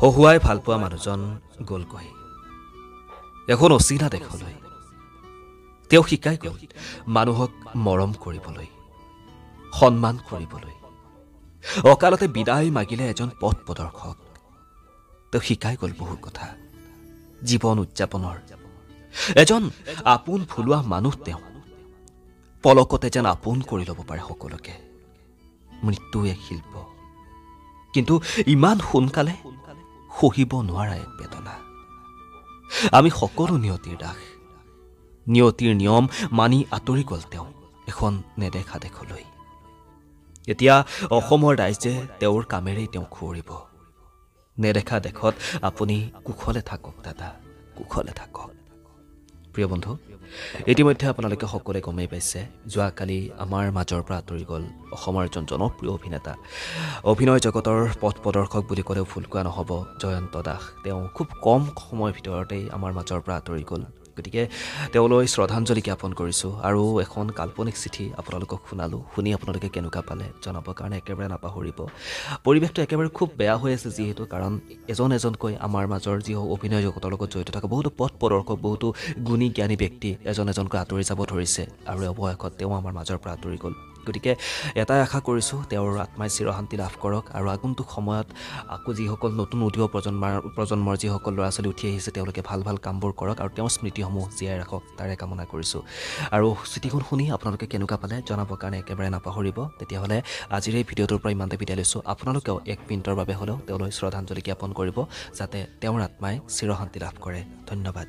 হহুৱাই ভালপোৱা মানুহজন গ'লগৈ এখন অচিনা দেশলৈ। তেওঁ শিকাই গ'ল মানুহক মৰম কৰিবলৈ, সন্মান কৰিবলৈ। অকালতে বিদায় মাগিলে এজন পথ প্ৰদৰ্শক। তেওঁ শিকাই গ'ল বহু কথা জীৱন উদযাপনৰ। এজন আপোন ভুলোৱা মানুহ তেওঁ, পলকতে যেন আপোন কৰি ল'ব পাৰে সকলোকে। মৃত্যু এক শিল্প, কিন্তু ইমান সোনকালে সহিব নোৱাৰা এক বেদনা। আমি সকলো নিয়তিৰ দাস, নিয়তিৰ নিয়ম মানি আঁতৰি গ'ল তেওঁ এখন নেদেখা দেশলৈ। এতিয়া অসমৰ ৰাইজে তেওঁৰ কামেৰেই তেওঁক সুঁৱৰিব। নেদেখা দেশত আপুনি কুশলে থাকক দাদা, কুশলে থাকক। প্ৰিয় বন্ধু, ইতিমধ্যে আপোনালোকে সকলোৱে গমেই পাইছে যোৱাকালি আমাৰ মাজৰ পৰা আঁতৰি গ'ল অসমৰ এজন জনপ্ৰিয় অভিনেতা, অভিনয় জগতৰ পথ প্ৰদৰ্শক বুলি ক'লেও ভুল কোৱা নহ'ব, জয়ন্ত দাস। তেওঁ খুব কম সময়ৰ ভিতৰতেই আমাৰ মাজৰ পৰা আঁতৰি গ'ল। গতিকে তেওঁলৈ শ্ৰদ্ধাঞ্জলি জ্ঞাপন কৰিছোঁ আৰু এখন কাল্পনিক চিঠি আপোনালোকক শুনালোঁ। শুনি আপোনালোকে কেনেকুৱা পালে জনাবৰ কাৰণে একেবাৰে নাপাহৰিব। পৰিৱেশটো একেবাৰে খুব বেয়া হৈ আছে যিহেতু, কাৰণ এজন এজনকৈ আমাৰ মাজৰ যি অভিনয় জগতৰ লগত জড়িত থকা বহুতো পথ প্ৰদৰ্শক, বহুতো গুণী জ্ঞানী ব্যক্তি এজন এজনকৈ আঁতৰি যাব ধৰিছে আৰু অৱশেষত তেওঁ আমাৰ মাজৰ পৰা আঁতৰি গ'ল। গতিকে এটাই আশা কৰিছোঁ তেওঁৰ আত্মাই চিৰশান্তি লাভ কৰক আৰু আগন্তুক সময়ত আকৌ যিসকল নতুন উঠিব প্ৰজন্মৰ যিসকল ল'ৰা ছোৱালী উঠি আহিছে তেওঁলোকে ভাল ভাল কামবোৰ কৰক আৰু তেওঁৰ স্মৃতিসমূহ জীয়াই ৰাখক, তাৰে কামনা কৰিছোঁ। আৰু চিঠিখন শুনি আপোনালোকে কেনেকুৱা পালে জনাবৰ কাৰণে একেবাৰে নাপাহৰিব। তেতিয়াহ'লে আজিৰ এই ভিডিঅ'টোৰ পৰা ইমানতে বিদায় লৈছোঁ। আপোনালোকেও এক মিনিটৰ বাবে হ'লেও তেওঁলৈ শ্ৰদ্ধাঞ্জলি জ্ঞাপন কৰিব, যাতে তেওঁৰ আত্মাই চিৰশান্তি লাভ কৰে। ধন্যবাদ।